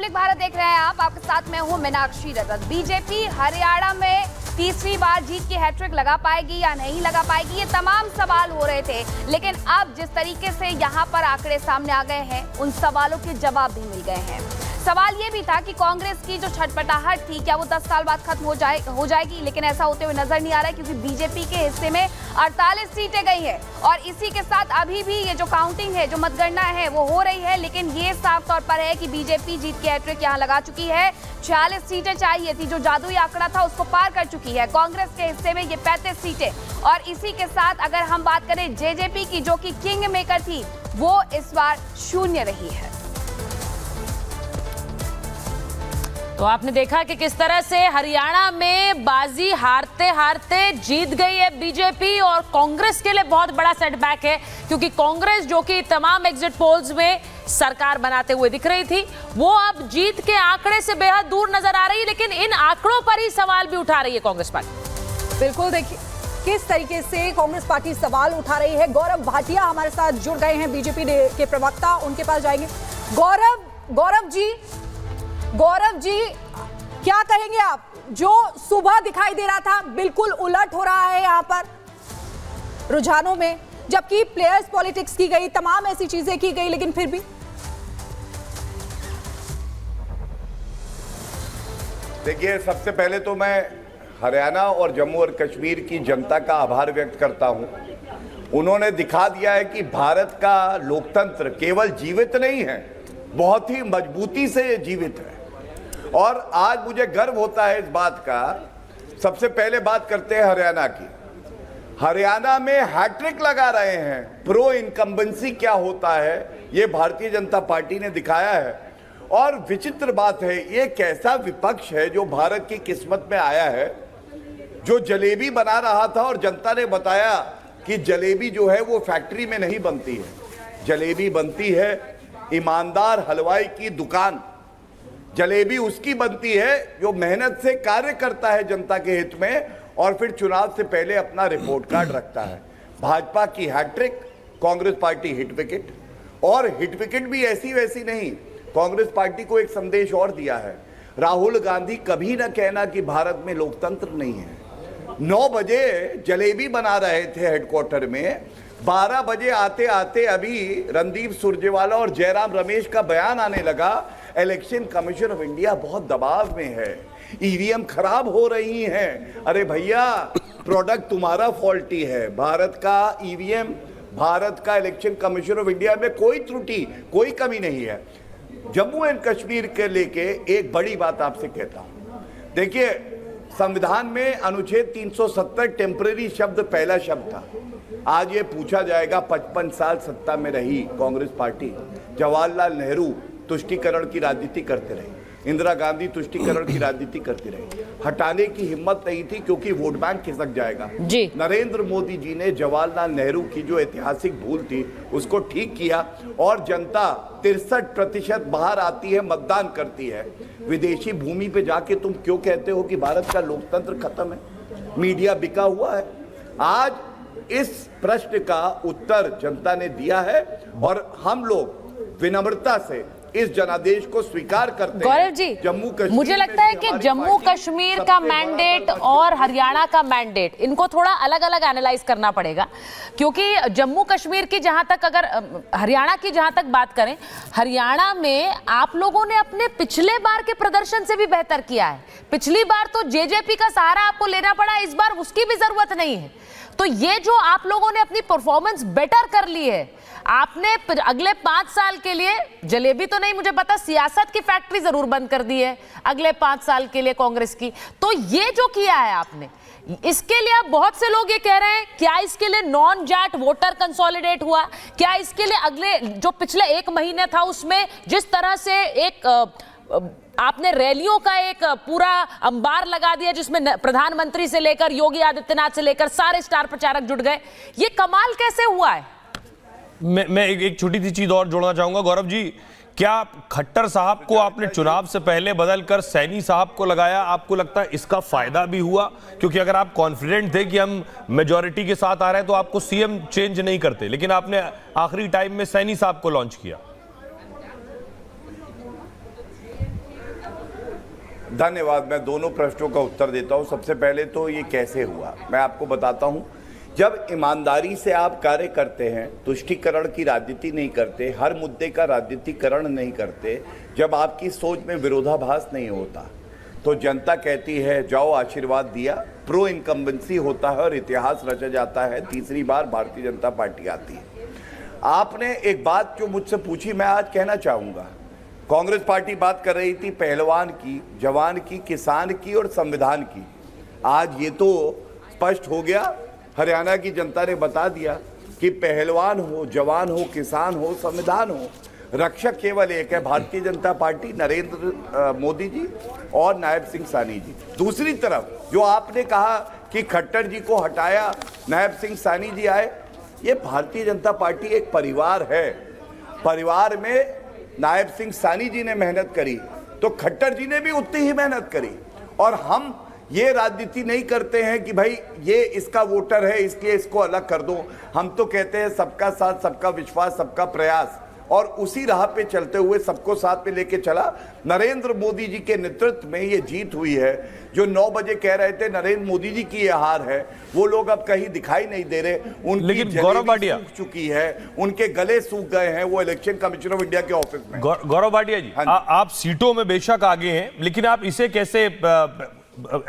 Republic Bharat देख रहे हैं आप, आपके साथ मैं हूं मीनाक्षी रजत। बीजेपी हरियाणा में तीसरी बार जीत की हैट्रिक लगा पाएगी या नहीं लगा पाएगी, ये तमाम सवाल हो रहे थे। लेकिन अब जिस तरीके से यहां पर आंकड़े सामने आ गए हैं, उन सवालों के जवाब भी मिल गए हैं। सवाल ये भी था कि कांग्रेस की जो छटपटाहट थी, क्या वो 10 साल बाद खत्म हो जाएगी, लेकिन ऐसा होते हुए नजर नहीं आ रहा है, क्योंकि बीजेपी के हिस्से में 48 सीटें गई है। और इसी के साथ अभी भी ये जो काउंटिंग है, जो मतगणना है, वो हो रही है। लेकिन ये साफ तौर पर है कि बीजेपी जीत की हैट्रिक यहां लगा चुकी है। 46 सीटें चाहिए थी, जो जादुई आंकड़ा था, उसको पार कर चुकी है। कांग्रेस के हिस्से में ये 35 सीटें। और इसी के साथ अगर हम बात करें जेजेपी की, जो कि किंग मेकर थी, वो इस बार शून्य रही है। तो आपने देखा कि किस तरह से हरियाणा में बाजी हारते हारते जीत गई है बीजेपी, और कांग्रेस के लिए बहुत बड़ा सेटबैक है, क्योंकि कांग्रेस जो कि तमाम एग्जिट पोल्स में सरकार बनाते हुए दिख रही थी, वो अब जीत के आंकड़े से बेहद दूर नजर आ रही है। लेकिन इन आंकड़ों पर ही सवाल भी उठा रही है कांग्रेस पार्टी। बिल्कुल, देखिए किस तरीके से कांग्रेस पार्टी सवाल उठा रही है। गौरव भाटिया हमारे साथ जुड़ गए हैं, बीजेपी के प्रवक्ता, उनके पास जाएंगे। गौरव जी, क्या कहेंगे आप? जो सुबह दिखाई दे रहा था, बिल्कुल उलट हो रहा है यहाँ पर रुझानों में, जबकि प्लेयर्स पॉलिटिक्स की गई, तमाम ऐसी चीजें की गई, लेकिन फिर भी देखिए, सबसे पहले तो मैं हरियाणा और जम्मू और कश्मीर की जनता का आभार व्यक्त करता हूं। उन्होंने दिखा दिया है कि भारत का लोकतंत्र केवल जीवित नहीं है, बहुत ही मजबूती से जीवित है। और आज मुझे गर्व होता है इस बात का। सबसे पहले बात करते हैं हरियाणा की। हरियाणा में हैट्रिक लगा रहे हैं। प्रो इनकम्बेंसी क्या होता है, ये भारतीय जनता पार्टी ने दिखाया है। और विचित्र बात है, ये कैसा विपक्ष है जो भारत की किस्मत में आया है, जो जलेबी बना रहा था और जनता ने बताया कि जलेबी जो है वो फैक्ट्री में नहीं बनती है, जलेबी बनती है ईमानदार हलवाई की दुकान। जलेबी उसकी बनती है जो मेहनत से कार्य करता है जनता के हित में, और फिर चुनाव से पहले अपना रिपोर्ट कार्ड रखता है। भाजपा की hat-trick, Congress party hit wicket. और हिट विकेट भी ऐसी वैसी नहीं, कांग्रेस पार्टी को एक संदेश और दिया है। राहुल गांधी कभी ना कहना कि भारत में लोकतंत्र नहीं है। 9 बजे जलेबी बना रहे थे हेडक्वार्टर में, 12 बजे आते आते अभी रणदीप सुरजेवाला और जयराम रमेश का बयान आने लगा, इलेक्शन कमीशन ऑफ इंडिया बहुत दबाव में है, ईवीएम खराब हो रही हैं। अरे भैया, प्रोडक्ट तुम्हारा फॉल्टी है। भारत का ईवीएम, भारत का इलेक्शन कमीशन ऑफ इंडिया में कोई त्रुटि, कोई कमी नहीं है। जम्मू एंड कश्मीर के लेके एक बड़ी बात आपसे कहता हूं। देखिए, संविधान में अनुच्छेद 370 टेम्परेरी शब्द पहला शब्द था। आज ये पूछा जाएगा, 55 साल सत्ता में रही कांग्रेस पार्टी, जवाहरलाल नेहरू तुष्टीकरण की राजनीति करते रहे, इंदिरा गांधी तुष्टीकरण की राजनीति करती रही, हटाने की हिम्मत नहीं थी क्योंकि वोट बैंक खिसक जाएगा जी। नरेंद्र मोदी जी ने जवाहरलाल नेहरू की जो ऐतिहासिक भूल थी उसको ठीक किया, और जनता 63% बाहर आती है, मतदान करती है। विदेशी भूमि पे जाके तुम क्यों कहते हो कि भारत का लोकतंत्र खत्म है, मीडिया बिका हुआ है? आज इस प्रश्न का उत्तर जनता ने दिया है, और हम लोग विनम्रता से इस जनादेश को स्वीकार करते हैं। गौरव जी, जम्मू कश्मीर, मुझे लगता है कि जम्मू कश्मीर का मैंडेट और हरियाणा का मैंडेट, इनको थोड़ा अलग अलग एनालाइज करना पड़ेगा। क्योंकि जम्मू कश्मीर की जहां तक, अगर हरियाणा की जहां तक बात करें, हरियाणा में आप लोगों ने अपने पिछले बार के प्रदर्शन से भी बेहतर किया है। पिछली बार तो जेजेपी का सहारा आपको लेना पड़ा, इस बार उसकी भी जरूरत नहीं है। तो ये जो आप लोगों ने अपनी परफॉर्मेंस बेटर कर ली है, आपने अगले 5 साल के लिए, जलेबी तो नहीं मुझे पता, सियासत की फैक्ट्री जरूर बंद कर दी है अगले 5 साल के लिए कांग्रेस की। तो ये जो किया है आपने, इसके लिए अब बहुत से लोग ये कह रहे हैं, क्या इसके लिए नॉन जाट वोटर कंसोलिडेट हुआ? क्या इसके लिए अगले जो पिछले 1 महीने था उसमें जिस तरह से एक आपने रैलियों का एक पूरा अंबार लगा दिया, जिसमें प्रधानमंत्री से लेकर योगी आदित्यनाथ से लेकर सारे स्टार प्रचारक जुट गए, ये कमाल कैसे हुआ है? मैं एक छोटी सी चीज और जोड़ना चाहूंगा। गौरव जी, क्या खट्टर साहब को आपने चुनाव से पहले बदलकर सैनी साहब को लगाया? आपको लगता है इसका फायदा भी हुआ? क्योंकि अगर आप कॉन्फिडेंट थे कि हम मेजॉरिटी के साथ आ रहे हैं तो आपको सीएम चेंज नहीं करते, लेकिन आपने आखिरी टाइम में सैनी साहब को लॉन्च किया। धन्यवाद। मैं दोनों प्रश्नों का उत्तर देता हूं। सबसे पहले तो ये कैसे हुआ, मैं आपको बताता हूं। जब ईमानदारी से आप कार्य करते हैं, तुष्टीकरण की राजनीति नहीं करते, हर मुद्दे का राजनीतिकरण नहीं करते, जब आपकी सोच में विरोधाभास नहीं होता, तो जनता कहती है जाओ आशीर्वाद दिया, प्रो इनकम्बेंसी होता है और इतिहास रचा जाता है। तीसरी बार भारतीय जनता पार्टी आती है। आपने एक बात जो मुझसे पूछी, मैं आज कहना चाहूँगा। कांग्रेस पार्टी बात कर रही थी पहलवान की, जवान की, किसान की और संविधान की। आज ये तो स्पष्ट हो गया, हरियाणा की जनता ने बता दिया कि पहलवान हो, जवान हो, किसान हो, संविधान हो, रक्षक केवल एक है, भारतीय जनता पार्टी, नरेंद्र मोदी जी और नायब सिंह सानी जी। दूसरी तरफ जो आपने कहा कि खट्टर जी को हटाया, नायब सिंह सानी जी आए, ये भारतीय जनता पार्टी एक परिवार है। परिवार में नायब सिंह सानी जी ने मेहनत करी तो खट्टर जी ने भी उतनी ही मेहनत करी। और हम ये राजनीति नहीं करते हैं कि भाई ये इसका वोटर है इसलिए इसको अलग कर दो। हम तो कहते हैं सबका साथ, सबका विश्वास, सबका प्रयास, और उसी राह पे चलते हुए सबको साथ में लेके चला। नरेंद्र मोदी जी के नेतृत्व में ये जीत हुई है। जो 9 बजे कह रहे थे नरेंद्र मोदी जी की ये हार है, वो लोग अब कहीं दिखाई नहीं दे रहे। उनकी लेकिन गौरव भाटिया सूख चुकी है, उनके गले सूख गए हैं वो इलेक्शन कमिश्नर ऑफ इंडिया के ऑफिस में। गौरव भाटिया जी, आप सीटों में बेशक आगे हैं, लेकिन आप इसे कैसे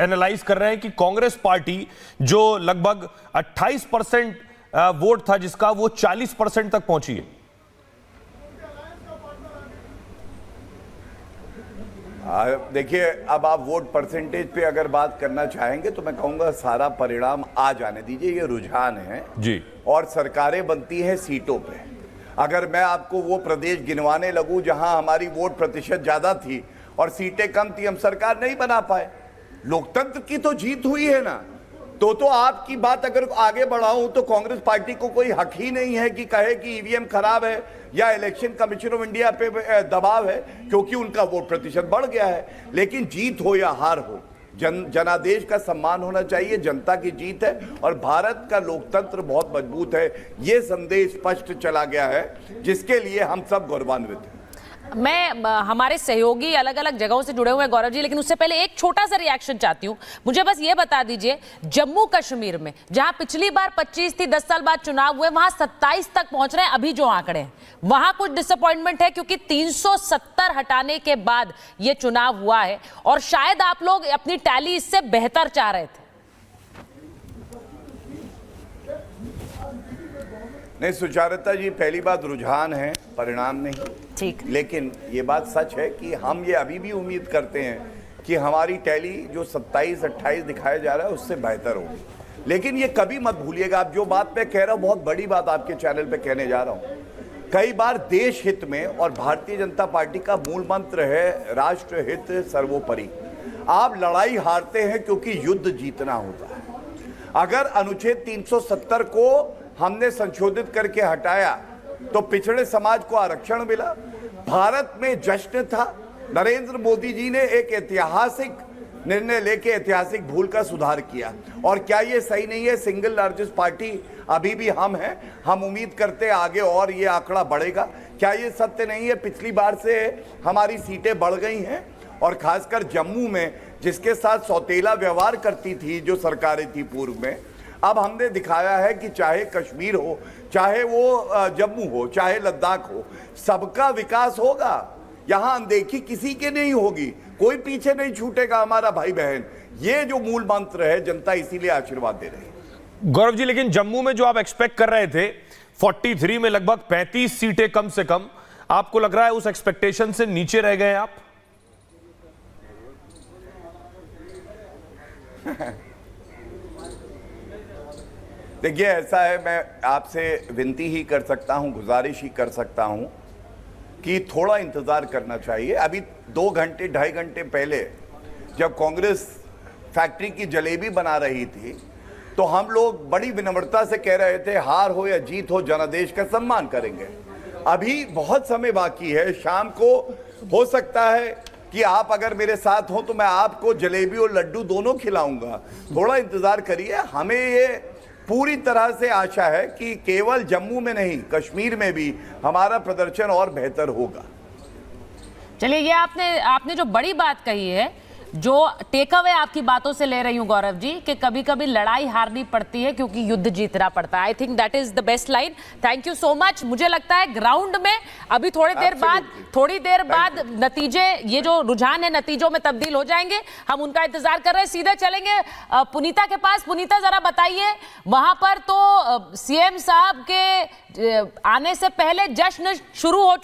एनालाइज कर रहे हैं कि कांग्रेस पार्टी जो लगभग 28% वोट था जिसका, वो 40% तक पहुंची है? देखिए, अब आप वोट परसेंटेज पे अगर बात करना चाहेंगे तो मैं कहूंगा सारा परिणाम आ जाने दीजिए। ये रुझान है जी, और सरकारें बनती हैं सीटों पे। अगर मैं आपको वो प्रदेश गिनवाने लगूं जहां हमारी वोट प्रतिशत ज्यादा थी और सीटें कम थी, हम सरकार नहीं बना पाए। लोकतंत्र की तो जीत हुई है ना। तो आपकी बात अगर आगे बढ़ाऊं तो कांग्रेस पार्टी को कोई हक ही नहीं है कि कहे कि ईवीएम खराब है या इलेक्शन कमीशन ऑफ इंडिया पे दबाव है, क्योंकि उनका वोट प्रतिशत बढ़ गया है। लेकिन जीत हो या हार हो, जनादेश का सम्मान होना चाहिए। जनता की जीत है और भारत का लोकतंत्र बहुत मजबूत है, ये संदेश स्पष्ट चला गया है, जिसके लिए हम सब गौरवान्वित हैं। मैं हमारे सहयोगी अलग अलग जगहों से जुड़े हुए हैं गौरव जी, लेकिन उससे पहले एक छोटा सा रिएक्शन चाहती हूं। मुझे बस ये बता दीजिए, जम्मू कश्मीर में जहां पिछली बार 25 थी, 10 साल बाद चुनाव हुए, वहां 27 तक पहुंच रहे हैं अभी जो आंकड़े हैं, वहां कुछ डिसअपॉइंटमेंट है क्योंकि 370 हटाने के बाद ये चुनाव हुआ है और शायद आप लोग अपनी टैली इससे बेहतर चाह रहे थे। नहीं सुचारिता जी, पहली बात रुझान है, परिणाम नहीं। ठीक, लेकिन ये बात सच है कि हम ये अभी भी उम्मीद करते हैं कि हमारी टैली जो 27-28 दिखाया जा रहा है उससे बेहतर होगी। लेकिन ये कभी मत भूलिएगा, आप जो बात मैं कह रहा हूँ बहुत बड़ी बात आपके चैनल पे कहने जा रहा हूँ। कई बार देश हित में, और भारतीय जनता पार्टी का मूल मंत्र है राष्ट्र हित सर्वोपरि। आप लड़ाई हारते हैं क्योंकि युद्ध जीतना होता है। अगर अनुच्छेद 370 को हमने संशोधित करके हटाया तो पिछड़े समाज को आरक्षण मिला। भारत में जश्न था। नरेंद्र मोदी जी ने एक ऐतिहासिक निर्णय लेके ऐतिहासिक भूल का सुधार किया। और क्या ये सही नहीं है? सिंगल लार्जेस्ट पार्टी अभी भी हम हैं। हम उम्मीद करते हैं आगे और ये आंकड़ा बढ़ेगा। क्या ये सत्य नहीं है? पिछली बार से हमारी सीटें बढ़ गई हैं और खासकर जम्मू में, जिसके साथ सौतेला व्यवहार करती थी जो सरकारें थी पूर्व में, अब हमने दिखाया है कि चाहे कश्मीर हो, चाहे वो जम्मू हो, चाहे लद्दाख हो, सबका विकास होगा। यहां अनदेखी किसी के नहीं होगी, कोई पीछे नहीं छूटेगा हमारा भाई बहन। ये जो मूल मंत्र है, जनता इसीलिए आशीर्वाद दे रही है। गौरव जी, लेकिन जम्मू में जो आप एक्सपेक्ट कर रहे थे 43 में लगभग 35 सीटें कम से कम, आपको लग रहा है उस एक्सपेक्टेशन से नीचे रह गए आप? देखिए, ऐसा है, मैं आपसे विनती ही कर सकता हूं, गुजारिश ही कर सकता हूं कि थोड़ा इंतजार करना चाहिए। अभी 2 घंटे 2.5 घंटे पहले जब कांग्रेस फैक्ट्री की जलेबी बना रही थी तो हम लोग बड़ी विनम्रता से कह रहे थे हार हो या जीत हो जनादेश का सम्मान करेंगे। अभी बहुत समय बाकी है। शाम को हो सकता है कि आप अगर मेरे साथ हो तो मैं आपको जलेबी और लड्डू दोनों खिलाऊंगा। थोड़ा इंतजार करिए। हमें ये पूरी तरह से आशा है कि केवल जम्मू में नहीं, कश्मीर में भी हमारा प्रदर्शन और बेहतर होगा। चलिए, ये आपने जो बड़ी बात कही है, जो टेक अवे आपकी बातों से ले रही हूं गौरव जी कि कभी कभी लड़ाई हारनी पड़ती है क्योंकि युद्ध जीतना पड़ता है। I think that is the best line. Thank you so much. मुझे लगता है ग्राउंड में अभी थोड़ी देर बाद नतीजे, ये जो रुझान है नतीजों में तब्दील हो जाएंगे। हम उनका इंतजार कर रहे हैं। सीधे चलेंगे पुनीता के पास। पुनीता, जरा बताइए, वहां पर तो सीएम साहब के आने से पहले जश्न शुरू हो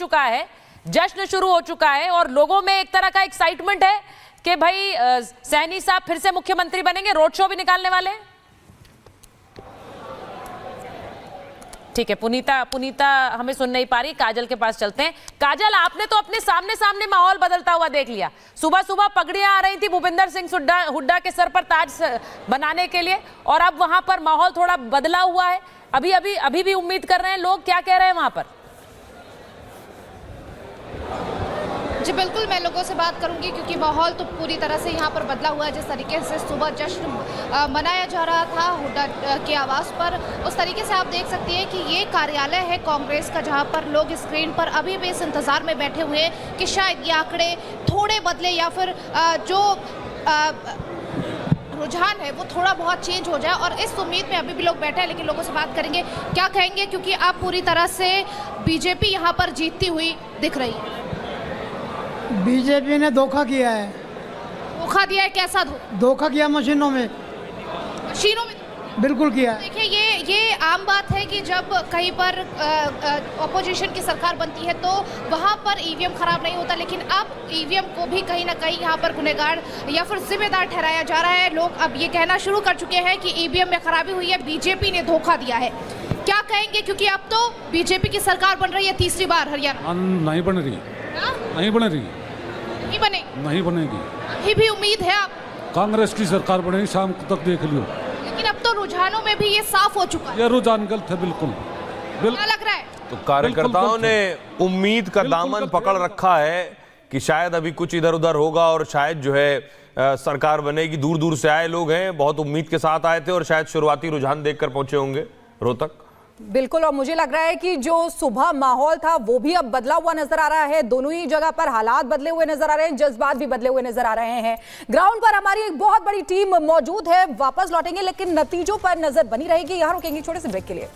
चुका है और लोगों में एक तरह का एक्साइटमेंट है कि भाई सैनी साहब फिर से मुख्यमंत्री बनेंगे। रोड शो भी निकालने वाले हैं। ठीक है, पुनीता हमें सुन नहीं पा रही। काजल के पास चलते हैं। काजल, आपने तो अपने सामने माहौल बदलता हुआ देख लिया। सुबह पगड़ियां आ रही थी भूपिंदर सिंह हुड्डा के सर पर ताज बनाने के लिए, और अब वहां पर माहौल थोड़ा बदला हुआ है। अभी भी उम्मीद कर रहे हैं लोग। क्या कह रहे हैं वहां पर? जी बिल्कुल, मैं लोगों से बात करूंगी क्योंकि माहौल तो पूरी तरह से यहाँ पर बदला हुआ है। जिस तरीके से सुबह जश्न मनाया जा रहा था हुड्डा के आवास पर, उस तरीके से आप देख सकती हैं कि ये कार्यालय है कांग्रेस का, जहाँ पर लोग स्क्रीन पर अभी भी इस इंतज़ार में बैठे हुए हैं कि शायद ये आंकड़े थोड़े बदले या फिर जो रुझान है वो थोड़ा बहुत चेंज हो जाए, और इस उम्मीद में अभी भी लोग बैठे हैं। लेकिन लोगों से बात करेंगे, क्या कहेंगे, क्योंकि अब पूरी तरह से बीजेपी यहाँ पर जीतती हुई दिख रही है। बीजेपी ने धोखा किया है। धोखा दिया है? कैसा धोखा किया? मशीनों में बिल्कुल किया। देखिए, ये आम बात है कि जब कहीं पर ऑपोजिशन की सरकार बनती है तो वहाँ पर ईवीएम खराब नहीं होता, लेकिन अब ईवीएम को भी कहीं ना कहीं यहाँ पर गुनहगार या फिर जिम्मेदार ठहराया जा रहा है। लोग अब ये कहना शुरू कर चुके हैं कि ईवीएम में खराबी हुई है, बीजेपी ने धोखा दिया है। क्या कहेंगे, क्योंकि अब तो बीजेपी की सरकार बन रही है तीसरी बार हरियाणा? नहीं बन रही, नहीं बनेगी। अभी भी उम्मीद है आप? कांग्रेस की सरकार बनेगी, शाम तक देख लियो। लेकिन अब तो रुझानों में भी ये साफ हो चुका है। ये रुझान गलत है बिल्कुल। क्या लग रहा है? तो कार्यकर्ताओं ने उम्मीद का दामन पकड़ रखा है कि शायद अभी कुछ इधर उधर होगा और शायद जो है सरकार बनेगी। दूर दूर से आए लोग हैं, बहुत उम्मीद के साथ आए थे और शायद शुरुआती रुझान देखकर पहुंचे होंगे रोहतक। बिल्कुल, और मुझे लग रहा है कि जो सुबह माहौल था वो भी अब बदला हुआ नजर आ रहा है। दोनों ही जगह पर हालात बदले हुए नजर आ रहे हैं, जज्बात भी बदले हुए नजर आ रहे हैं। ग्राउंड पर हमारी एक बहुत बड़ी टीम मौजूद है, वापस लौटेंगे लेकिन नतीजों पर नजर बनी रहेगी। यहां रुकेंगे छोटे से ब्रेक के लिए।